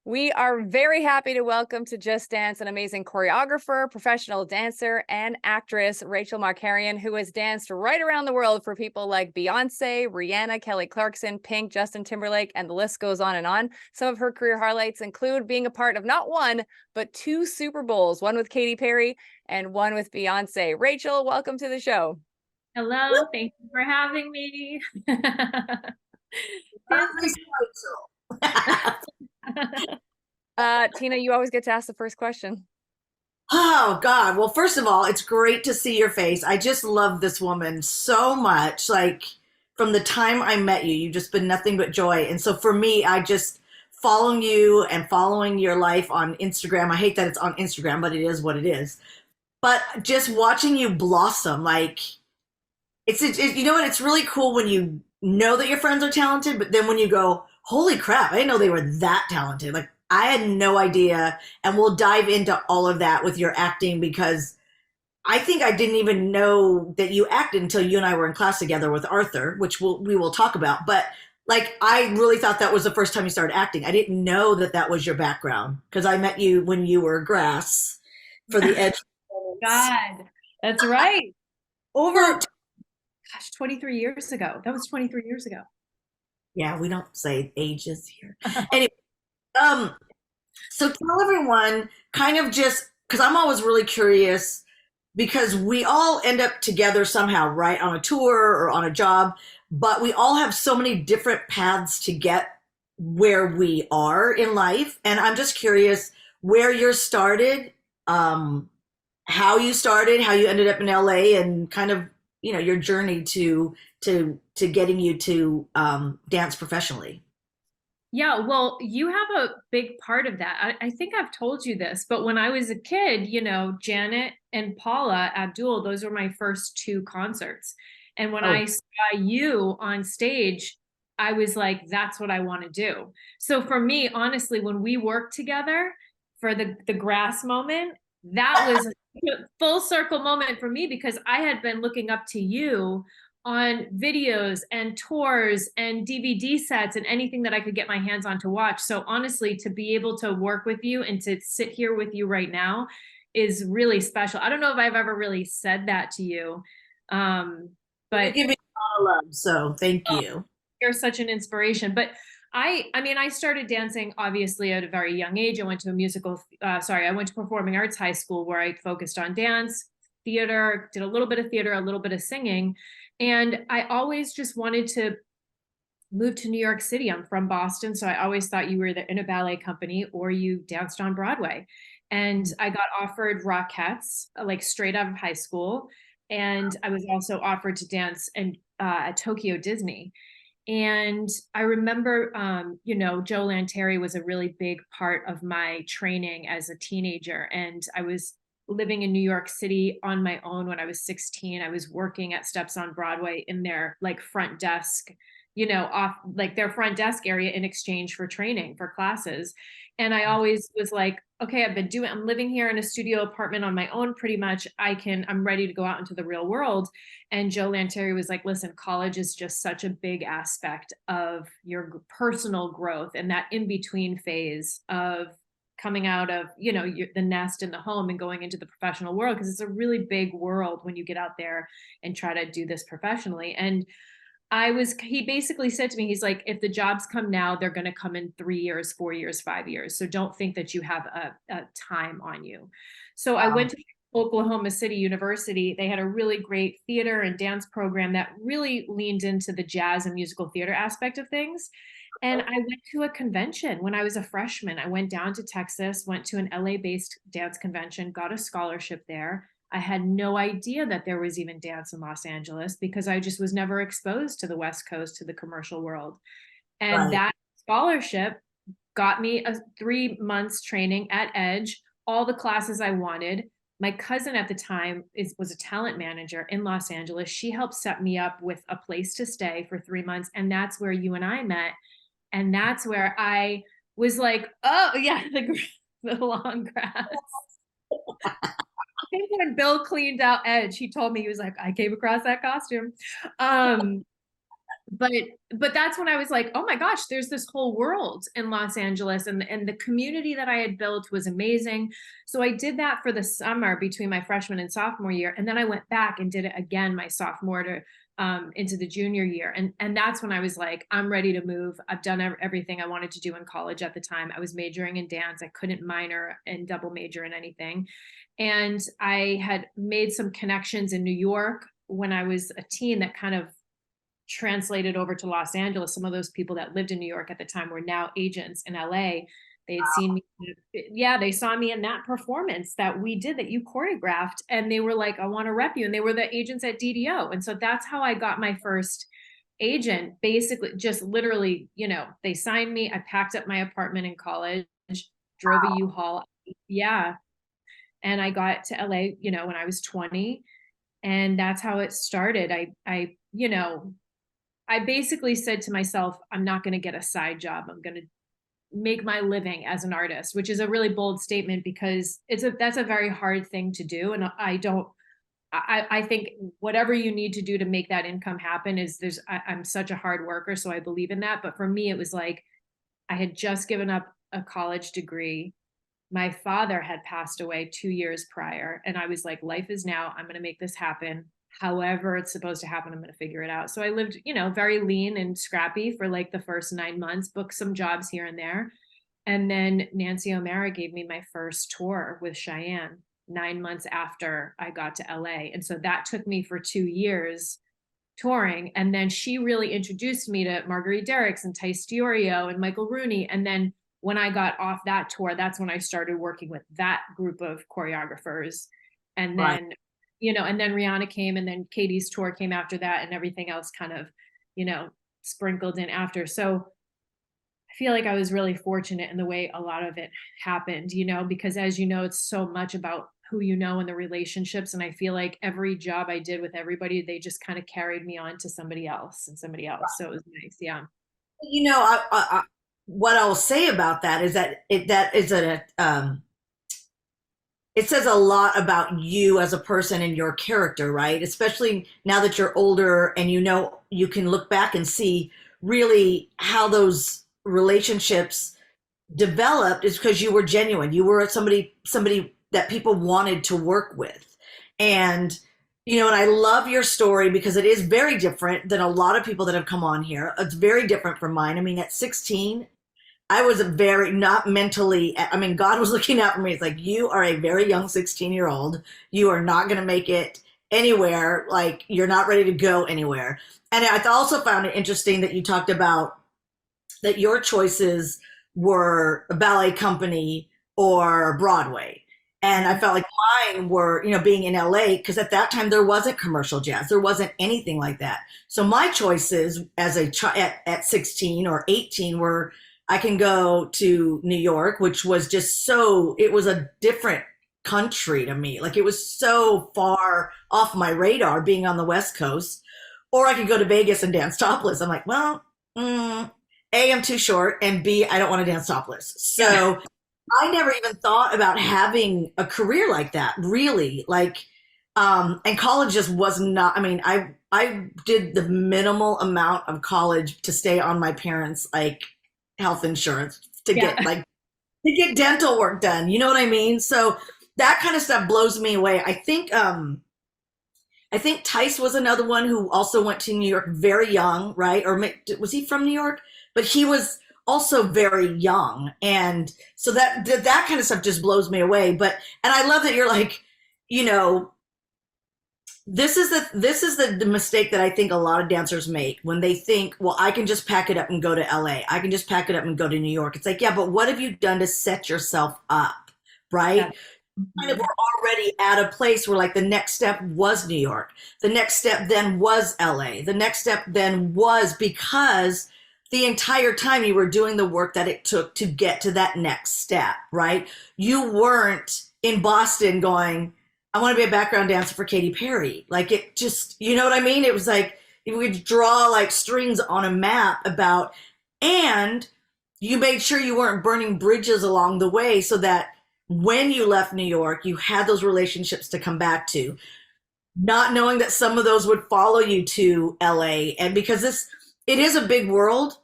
We are very happy to welcome to Just Dance an amazing choreographer, professional dancer, and actress, Rachael Markarian, who has danced right around the world for people like Beyoncé, Rihanna, Kelly Clarkson, Pink, Justin Timberlake, and the list goes on and on. Some of her career highlights include being a part of not one, but two Super Bowls, one with Katy Perry and one with Beyoncé. Rachael, welcome to the show. Hello, thank you for having me. Dancing. Tina, you always get to ask the first question. Oh God. Well, first of all, it's great to see your face. I just love this woman so much. Like from the time I met you, you've just been nothing but joy. And so for me, I just following you and following your life on Instagram. I hate that it's on Instagram, but it is what it is. But just watching you blossom, like you know what? It's really cool when you know that your friends are talented, but then when you go, holy crap, I didn't know they were that talented. Like I had no idea. And we'll dive into all of that with your acting because I think I didn't even know that you acted until you and I were in class together with Arthur, which we will talk about. But like, I really thought that was the first time you started acting. I didn't know that that was your background because I met you when you were grass for the Edge. God, that's right. Over, gosh, 23 years ago. That was 23 years ago. Yeah, we don't say ages here. Anyway, um, so tell everyone kind of just because I'm always really curious because we all end up together somehow, right? On a tour or on a job, but we all have so many different paths to get where we are in life. And I'm just curious where you started, how you ended up in LA and kind of, your journey to getting you to dance professionally. Yeah, well, you have a big part of that. I think I've told you this, but when I was a kid, Janet and Paula Abdul, those were my first two concerts. And when Oh, I saw you on stage, I was like, that's what I want to do. So for me, honestly, when we worked together for the grass moment, that was a full circle moment for me because I had been looking up to you on videos and tours and DVD sets and anything that I could get my hands on to watch. So honestly, to be able to work with you and to sit here with you right now is really special. I don't know if I've ever really said that to you, you but give me a lot of love, so thank you. you're such an inspiration. But I mean, I started dancing obviously at a very young age. I went to a I went to performing arts high school where I focused on dance, theater, did a little bit of theater, a little bit of singing. And I always just wanted to move to New York City. I'm from Boston, so I always thought you were either in a ballet company or you danced on Broadway. And I got offered Rockettes, like straight out of high school. And I was also offered to dance at Tokyo Disney. And I remember, Joe Lanteri was a really big part of my training as a teenager. And I was living in New York City on my own when I was 16. I was working at Steps on Broadway in their like front desk, off like their front desk area in exchange for training for classes. And I always was like, okay, I'm living here in a studio apartment on my own pretty much. I'm ready to go out into the real world. And Joe Lanteri was like, listen, college is just such a big aspect of your personal growth and that in between phase of coming out of, the nest and the home and going into the professional world. Cause it's a really big world when you get out there and try to do this professionally. And he basically said to me, he's like, if the jobs come now, they're going to come in 3 years, 4 years, 5 years. So don't think that you have a time on you. So I went to Oklahoma City University. They had a really great theater and dance program that really leaned into the jazz and musical theater aspect of things. And I went to a convention when I was a freshman. I went down to Texas, went to an LA based dance convention, got a scholarship there. I had no idea that there was even dance in Los Angeles because I just was never exposed to the West Coast, to the commercial world. And Right. that scholarship got me a 3 months training at Edge, all the classes I wanted. My cousin at the time was a talent manager in Los Angeles. She helped set me up with a place to stay for 3 months. And that's where you and I met. And that's where I was like, oh, yeah, the long grass. I think when Bill cleaned out Edge, he told me, he was like, I came across that costume. but that's when I was like, oh my gosh, there's this whole world in Los Angeles, and the community that I had built was amazing. So I did that for the summer between my freshman and sophomore year, and then I went back and did it again my sophomore to into the junior year, and that's when I was like, I'm ready to move. I've done everything I wanted to do in college at the time. I was majoring in dance. I couldn't minor and double major in anything, and I had made some connections in New York when I was a teen that kind of translated over to Los Angeles. Some of those people that lived in New York at the time were now agents in LA. They had seen me. Yeah, they saw me in that performance that we did that you choreographed. And they were like, I want to rep you. And they were the agents at DDO. And so that's how I got my first agent, basically just literally, they signed me. I packed up my apartment in college, drove a U-Haul. Yeah. And I got to LA, when I was 20. And that's how it started. I basically said to myself, I'm not going to get a side job. I'm going to make my living as an artist, which is a really bold statement because that's a very hard thing to do. And I think whatever you need to do to make that income happen I'm such a hard worker. So I believe in that. But for me, it was like, I had just given up a college degree. My father had passed away 2 years prior. And I was like, life is now. I'm going to make this happen. However it's supposed to happen, I'm going to figure it out. So I lived, very lean and scrappy for like the first 9 months, booked some jobs here and there. And then Nancy O'Mara gave me my first tour with Cheyenne 9 months after I got to LA. And so that took me for 2 years touring. And then she really introduced me to Marguerite Derricks and Tice Diorio and Michael Rooney. And then when I got off that tour, that's when I started working with that group of choreographers. And then Right. And then Rihanna came, and then Katy's tour came after that, and everything else kind of, sprinkled in after. So I feel like I was really fortunate in the way a lot of it happened, because as it's so much about who and the relationships. And I feel like every job I did with everybody, they just kind of carried me on to somebody else and somebody else. So it was nice. Yeah. What I'll say about that is that it says a lot about you as a person and your character, right? Especially now that you're older and you can look back and see really how those relationships developed is because you were genuine. You were somebody that people wanted to work with. And and I love your story because it is very different than a lot of people that have come on here. It's very different from mine. I mean, at 16, I was not mentally, God was looking out for me. It's like, you are a very young 16-year-old. You are not going to make it anywhere. Like, you're not ready to go anywhere. And I also found it interesting that you talked about that your choices were a ballet company or Broadway. And I felt like mine were, being in LA, because at that time there wasn't commercial jazz. There wasn't anything like that. So my choices as at 16 or 18 were, I can go to New York, which was just it was a different country to me. Like, it was so far off my radar being on the West Coast. Or I could go to Vegas and dance topless. I'm like, well, A, I'm too short, and B, I don't want to dance topless. So I never even thought about having a career like that, really. Like, and college just was not, I did the minimal amount of college to stay on my parents' health insurance to get dental work done. You know what I mean? So that kind of stuff blows me away. I think Tice was another one who also went to New York very young, right? Or was he from New York? But he was also very young. And so that kind of stuff just blows me away. And I love that you're like, this is the mistake that I think a lot of dancers make when they think, well, I can just pack it up and go to LA. I can just pack it up and go to New York. It's like, yeah, but what have you done to set yourself up, right? Yeah. Kind of were already at a place where, like, the next step was New York. The next step then was LA. The next step then was, because the entire time you were doing the work that it took to get to that next step, right? You weren't in Boston going, I want to be a background dancer for Katy Perry. Like, it just, you know what I mean? It was like, you would draw like strings on a map and you made sure you weren't burning bridges along the way, so that when you left New York, you had those relationships to come back to, not knowing that some of those would follow you to LA. And because it is a big world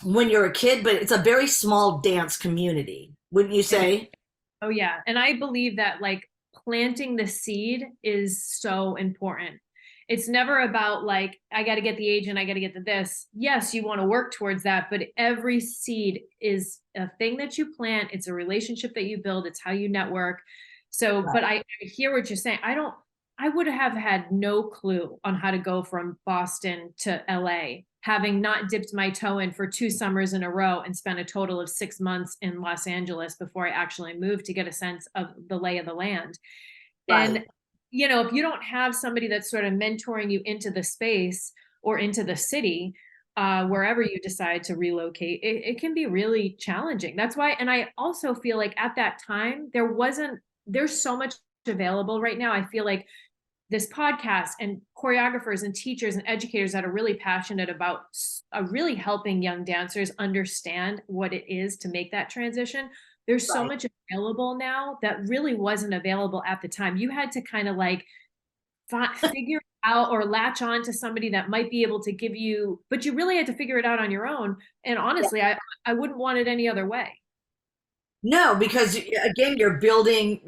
when you're a kid, but it's a very small dance community, wouldn't you say? Oh yeah. And I believe that like planting the seed is so important. It's never about like, I got to get the agent, I got to get the this. Yes, you want to work towards that, but every seed is a thing that you plant. It's a relationship that you build. It's how you network. So, but I hear what you're saying. I would have had no clue on how to go from Boston to LA, having not dipped my toe in for 2 summers in a row and spent a total of 6 months in Los Angeles before I actually moved to get a sense of the lay of the land. Right. And, you know, if you don't have somebody that's sort of mentoring you into the space or into the city, wherever you decide to relocate, it can be really challenging. That's why, and I also feel like at that time, there's so much available right now. I feel like this podcast and choreographers and teachers and educators that are really passionate about really helping young dancers understand what it is to make that transition. There's so much available now that really wasn't available at the time. You had to kind of like figure out or latch on to somebody that might be able to give you, but you really had to figure it out on your own. And honestly, I wouldn't want it any other way. No, because again, you're building,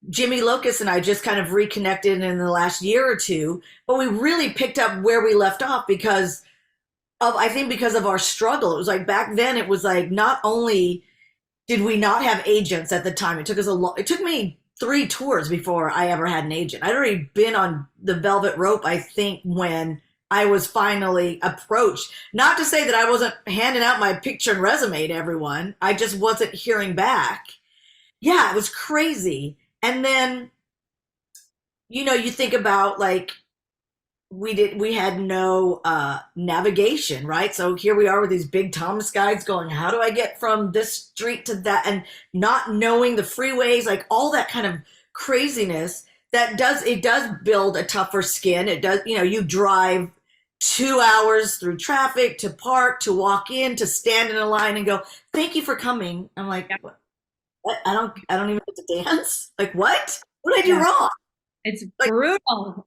Jimmy Locust and I just kind of reconnected in the last year or two, but we really picked up where we left off I think because of our struggle. It was like back then, it was like not only did we not have agents at the time, it took me 3 tours before I ever had an agent. I'd already been on the velvet rope, I think, when I was finally approached. Not to say that I wasn't handing out my picture and resume to everyone. I just wasn't hearing back. Yeah, it was crazy. And then, you think about like we had no navigation, right? So here we are with these big Thomas guides going, how do I get from this street to that? And not knowing the freeways, like all that kind of craziness it does build a tougher skin. It does, you drive 2 hours through traffic to park, to walk in, to stand in a line and go, thank you for coming. I'm like, what? I don't even get to dance. Like, what did I do wrong? It's brutal.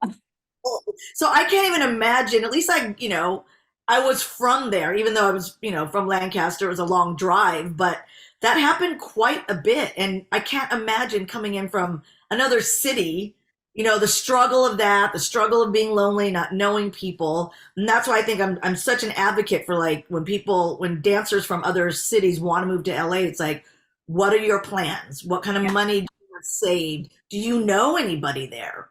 So I can't even imagine, at least I was from there, even though I was, from Lancaster. It was a long drive, but that happened quite a bit. And I can't imagine coming in from another city, the struggle of that, the struggle of being lonely, not knowing people. And that's why I think I'm such an advocate for like when dancers from other cities want to move to LA, it's like, what are your plans? What kind of money do you have saved? Do you know anybody there?